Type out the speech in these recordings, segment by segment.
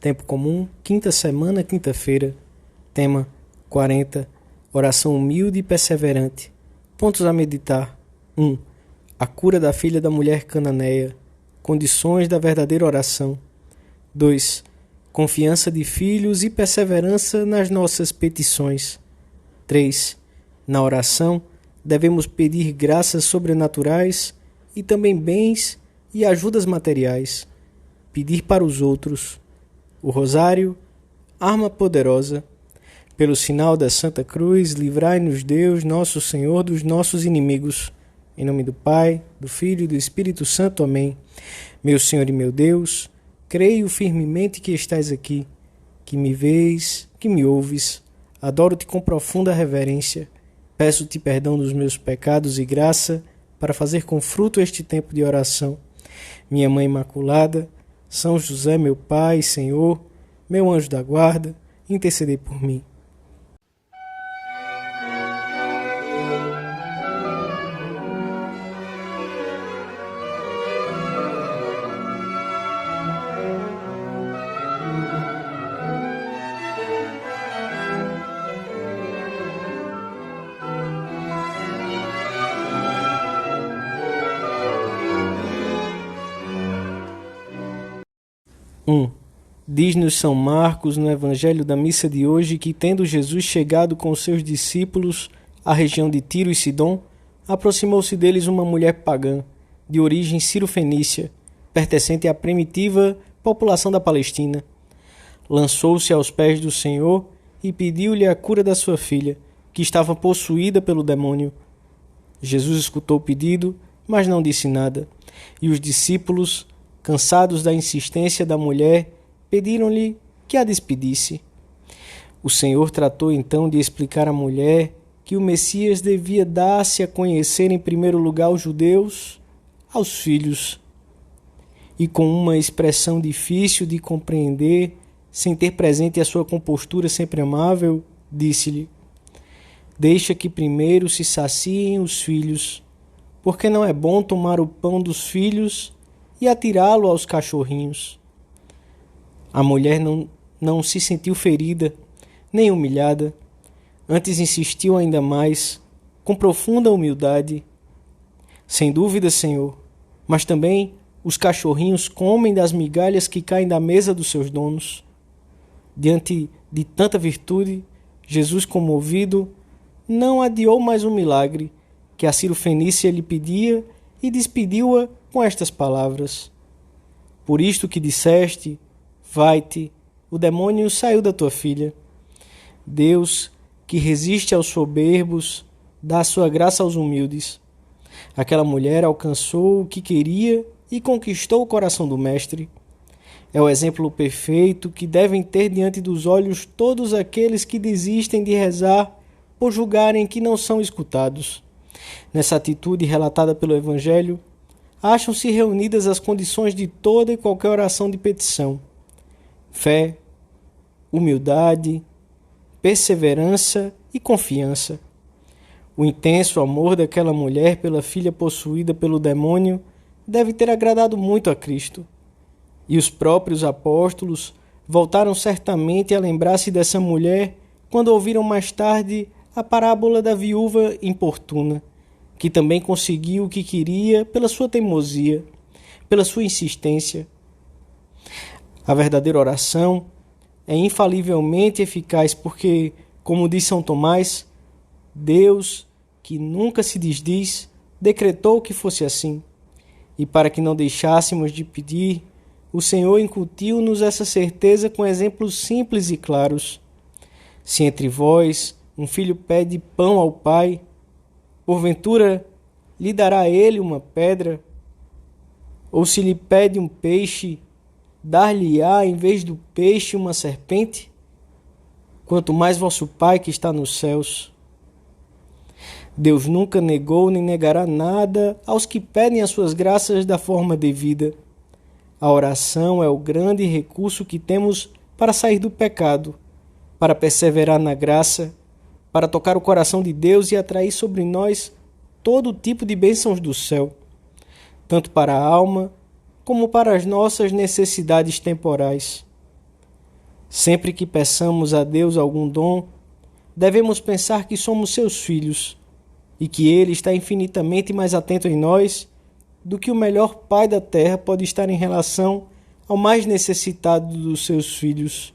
Tempo comum, quinta semana, quinta-feira. Tema 40. Oração humilde e perseverante. Pontos a meditar. 1. A cura da filha da mulher cananeia. Condições da verdadeira oração. 2. Confiança de filhos e perseverança nas nossas petições. 3. Na oração, devemos pedir graças sobrenaturais e também bens e ajudas materiais. Pedir para os outros. O rosário, arma poderosa. Pelo sinal da Santa Cruz, livrai-nos Deus, nosso Senhor, dos nossos inimigos. Em nome do Pai, do Filho e do Espírito Santo. Amém. Meu Senhor e meu Deus, creio firmemente que estás aqui, que me vês, que me ouves. Adoro-te com profunda reverência. Peço-te perdão dos meus pecados e graça para fazer com fruto este tempo de oração. Minha Mãe Imaculada, São José, meu Pai, Senhor, meu anjo da guarda, intercedei por mim. Diz-nos São Marcos, no Evangelho da missa de hoje, que tendo Jesus chegado com seus discípulos à região de Tiro e Sidom, aproximou-se deles uma mulher pagã, de origem sírio-fenícia, pertencente à primitiva população da Palestina. Lançou-se aos pés do Senhor e pediu-lhe a cura da sua filha, que estava possuída pelo demônio. Jesus escutou o pedido, mas não disse nada, e os discípulos, cansados da insistência da mulher, pediram-lhe que a despedisse. O Senhor tratou então de explicar à mulher que o Messias devia dar-se a conhecer em primeiro lugar aos judeus, aos filhos. E com uma expressão difícil de compreender, sem ter presente a sua compostura sempre amável, disse-lhe: deixa que primeiro se saciem os filhos, porque não é bom tomar o pão dos filhos e atirá-lo aos cachorrinhos. A mulher não se sentiu ferida, nem humilhada. Antes insistiu ainda mais, com profunda humildade. Sem dúvida, Senhor, mas também os cachorrinhos comem das migalhas que caem da mesa dos seus donos. Diante de tanta virtude, Jesus, comovido, não adiou mais um milagre que a Sírio-Fenícia lhe pedia e despediu-a com estas palavras: por isto que disseste, vai-te, o demônio saiu da tua filha. Deus, que resiste aos soberbos, dá a sua graça aos humildes. Aquela mulher alcançou o que queria e conquistou o coração do Mestre. É o exemplo perfeito que devem ter diante dos olhos todos aqueles que desistem de rezar por julgarem que não são escutados. Nessa atitude relatada pelo Evangelho, acham-se reunidas as condições de toda e qualquer oração de petição: fé, humildade, perseverança e confiança. O intenso amor daquela mulher pela filha possuída pelo demônio deve ter agradado muito a Cristo. E os próprios apóstolos voltaram certamente a lembrar-se dessa mulher quando ouviram mais tarde a parábola da viúva importuna, que também conseguiu o que queria pela sua teimosia, pela sua insistência. A verdadeira oração é infalivelmente eficaz porque, como diz São Tomás, Deus, que nunca se desdiz, decretou que fosse assim. E para que não deixássemos de pedir, o Senhor incutiu-nos essa certeza com exemplos simples e claros. Se entre vós um filho pede pão ao pai, porventura lhe dará ele uma pedra? Ou se lhe pede um peixe, dar-lhe-á em vez do peixe uma serpente? Quanto mais vosso Pai que está nos céus. Deus nunca negou nem negará nada aos que pedem as suas graças da forma devida. A oração é o grande recurso que temos para sair do pecado, para perseverar na graça, para tocar o coração de Deus e atrair sobre nós todo tipo de bênçãos do céu, tanto para a alma como para as nossas necessidades temporais. Sempre que peçamos a Deus algum dom, devemos pensar que somos seus filhos e que Ele está infinitamente mais atento em nós do que o melhor pai da terra pode estar em relação ao mais necessitado dos seus filhos.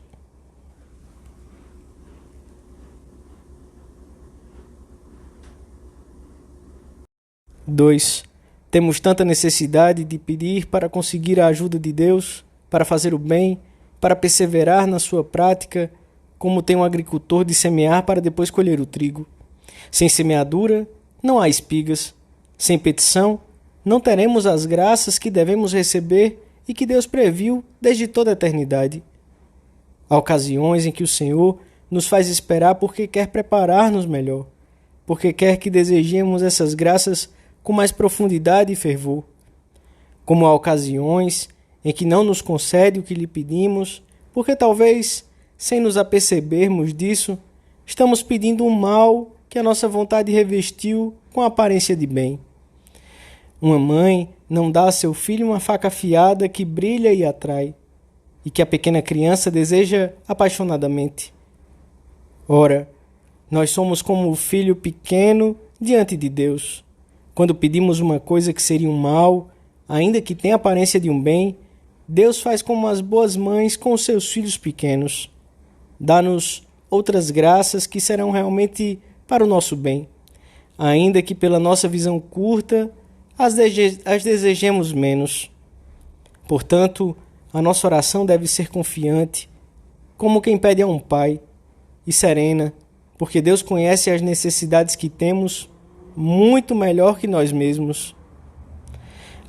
Dois, temos tanta necessidade de pedir para conseguir a ajuda de Deus, para fazer o bem, para perseverar na sua prática, como tem um agricultor de semear para depois colher o trigo. Sem semeadura, não há espigas. Sem petição, não teremos as graças que devemos receber e que Deus previu desde toda a eternidade. Há ocasiões em que o Senhor nos faz esperar porque quer preparar-nos melhor, porque quer que desejemos essas graças com mais profundidade e fervor. Como há ocasiões em que não nos concede o que lhe pedimos, porque talvez, sem nos apercebermos disso, estamos pedindo um mal que a nossa vontade revestiu com a aparência de bem. Uma mãe não dá a seu filho uma faca afiada que brilha e atrai, e que a pequena criança deseja apaixonadamente. Ora, nós somos como o filho pequeno diante de Deus. Quando pedimos uma coisa que seria um mal, ainda que tenha aparência de um bem, Deus faz como as boas mães com os seus filhos pequenos. Dá-nos outras graças que serão realmente para o nosso bem, ainda que pela nossa visão curta as desejemos menos. Portanto, a nossa oração deve ser confiante, como quem pede a um pai, e serena, porque Deus conhece as necessidades que temos muito melhor que nós mesmos.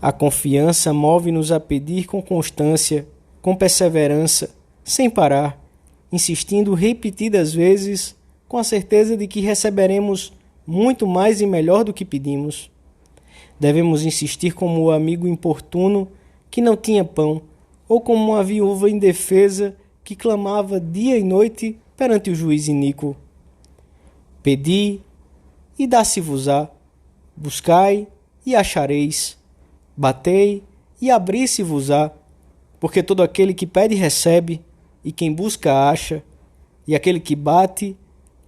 A confiança move-nos a pedir com constância, com perseverança, sem parar, insistindo repetidas vezes, com a certeza de que receberemos muito mais e melhor do que pedimos. Devemos insistir como o amigo importuno que não tinha pão, ou como uma viúva indefesa que clamava dia e noite perante o juiz iníquo. Pedi, e dá-se-vos-á. Buscai, e achareis. Batei, e abri-se-vos-á. Porque todo aquele que pede recebe, e quem busca acha, e aquele que bate,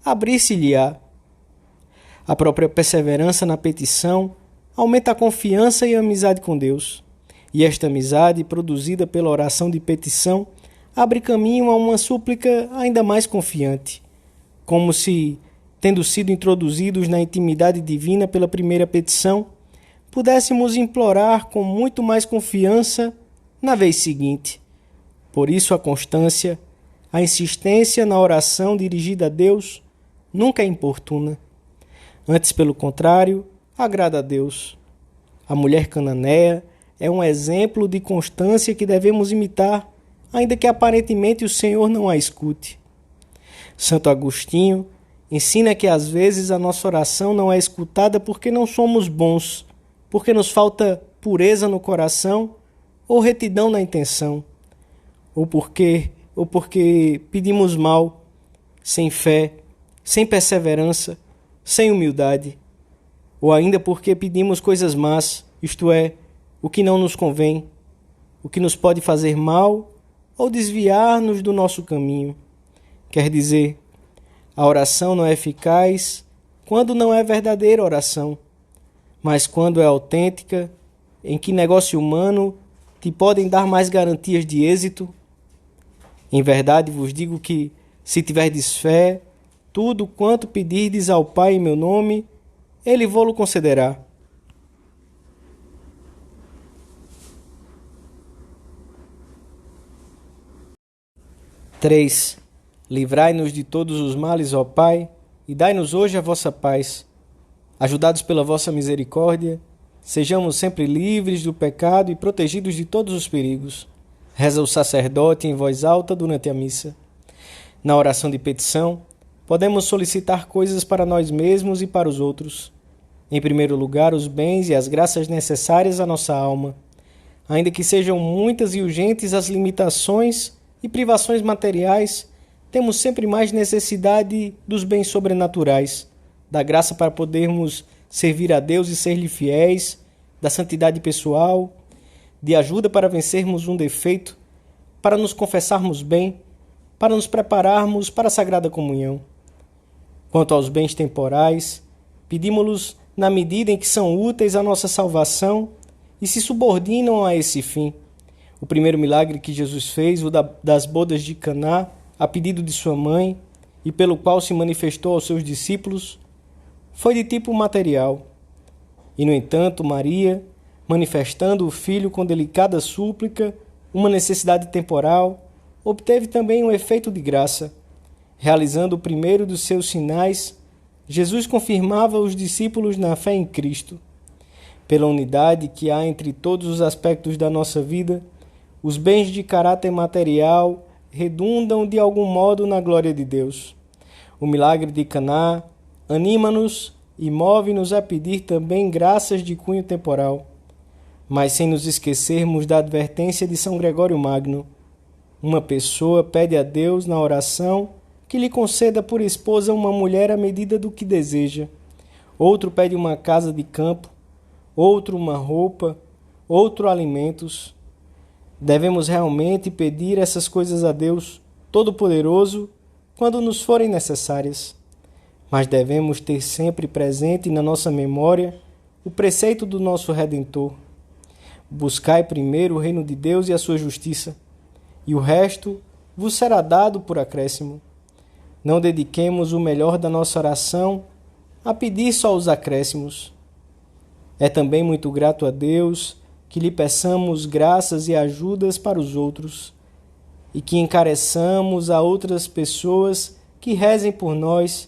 abrir-se-lhe-á. A própria perseverança na petição aumenta a confiança e a amizade com Deus. E esta amizade, produzida pela oração de petição, abre caminho a uma súplica ainda mais confiante, como se, tendo sido introduzidos na intimidade divina pela primeira petição, pudéssemos implorar com muito mais confiança na vez seguinte. Por isso a constância, a insistência na oração dirigida a Deus nunca é importuna. Antes, pelo contrário, agrada a Deus. A mulher cananeia é um exemplo de constância que devemos imitar, ainda que aparentemente o Senhor não a escute. Santo Agostinho ensina que às vezes a nossa oração não é escutada porque não somos bons, porque nos falta pureza no coração ou retidão na intenção, ou porque pedimos mal, sem fé, sem perseverança, sem humildade, ou ainda porque pedimos coisas más, isto é, o que não nos convém, o que nos pode fazer mal ou desviar-nos do nosso caminho. Quer dizer, a oração não é eficaz quando não é verdadeira oração, mas quando é autêntica, em que negócio humano te podem dar mais garantias de êxito. Em verdade vos digo que, se tiverdes fé, tudo quanto pedirdes ao Pai em meu nome, Ele vô-lo concederá. 3. Livrai-nos de todos os males, ó Pai, e dai-nos hoje a vossa paz. Ajudados pela vossa misericórdia, sejamos sempre livres do pecado e protegidos de todos os perigos. Reza o sacerdote em voz alta durante a missa. Na oração de petição, podemos solicitar coisas para nós mesmos e para os outros. Em primeiro lugar, os bens e as graças necessárias à nossa alma. Ainda que sejam muitas e urgentes as limitações e privações materiais, temos sempre mais necessidade dos bens sobrenaturais, da graça para podermos servir a Deus e ser-lhe fiéis, da santidade pessoal, de ajuda para vencermos um defeito, para nos confessarmos bem, para nos prepararmos para a Sagrada Comunhão. Quanto aos bens temporais, pedimos-los na medida em que são úteis à nossa salvação e se subordinam a esse fim. O primeiro milagre que Jesus fez, o das bodas de Caná, a pedido de sua mãe, e pelo qual se manifestou aos seus discípulos, foi de tipo material. E, no entanto, Maria, manifestando o Filho com delicada súplica, uma necessidade temporal, obteve também um efeito de graça. Realizando o primeiro dos seus sinais, Jesus confirmava os discípulos na fé em Cristo. Pela unidade que há entre todos os aspectos da nossa vida, os bens de caráter material redundam de algum modo na glória de Deus. O milagre de Caná anima-nos e move-nos a pedir também graças de cunho temporal, mas sem nos esquecermos da advertência de São Gregório Magno. Uma pessoa pede a Deus na oração que lhe conceda por esposa uma mulher à medida do que deseja. Outro pede uma casa de campo, outro uma roupa, outro alimentos. Devemos realmente pedir essas coisas a Deus Todo-Poderoso quando nos forem necessárias. Mas devemos ter sempre presente na nossa memória o preceito do nosso Redentor. Buscai primeiro o reino de Deus e a sua justiça, e o resto vos será dado por acréscimo. Não dediquemos o melhor da nossa oração a pedir só os acréscimos. É também muito grato a Deus que lhe peçamos graças e ajudas para os outros, e que encareçamos a outras pessoas que rezem por nós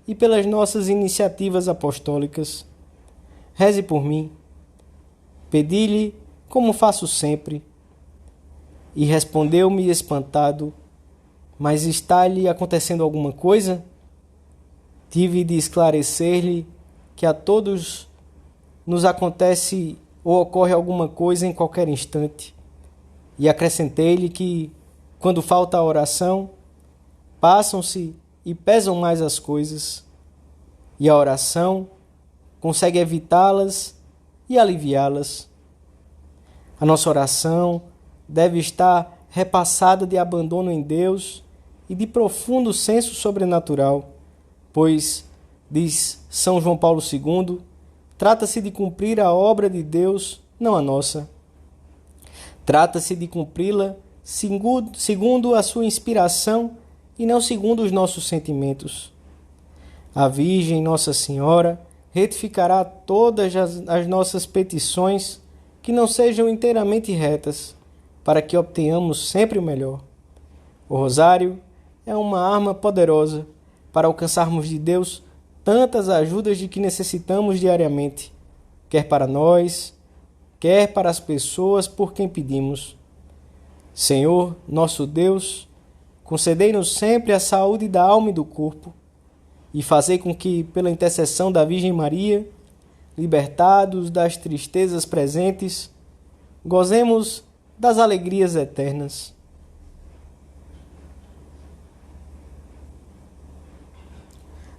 e pelas nossas iniciativas apostólicas. Reze por mim. Pedi-lhe como faço sempre. E respondeu-me espantado: mas está-lhe acontecendo alguma coisa? Tive de esclarecer-lhe que a todos nos acontece ou ocorre alguma coisa em qualquer instante. E acrescentei-lhe que, quando falta a oração, passam-se e pesam mais as coisas, e a oração consegue evitá-las e aliviá-las. A nossa oração deve estar repassada de abandono em Deus e de profundo senso sobrenatural, pois, diz São João Paulo II, trata-se de cumprir a obra de Deus, não a nossa. Trata-se de cumpri-la segundo a sua inspiração e não segundo os nossos sentimentos. A Virgem Nossa Senhora retificará todas as nossas petições que não sejam inteiramente retas, para que obtenhamos sempre o melhor. O rosário é uma arma poderosa para alcançarmos de Deus tantas ajudas de que necessitamos diariamente, quer para nós, quer para as pessoas por quem pedimos. Senhor, nosso Deus, concedei-nos sempre a saúde da alma e do corpo, e fazei com que, pela intercessão da Virgem Maria, libertados das tristezas presentes, gozemos das alegrias eternas.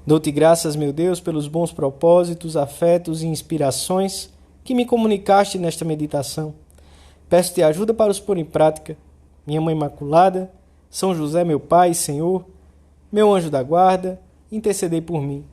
Dou-te graças, meu Deus, pelos bons propósitos, afetos e inspirações que me comunicaste nesta meditação. Peço-te ajuda para os pôr em prática. Minha Mãe Imaculada, São José, meu Pai e Senhor, meu anjo da guarda, intercedei por mim.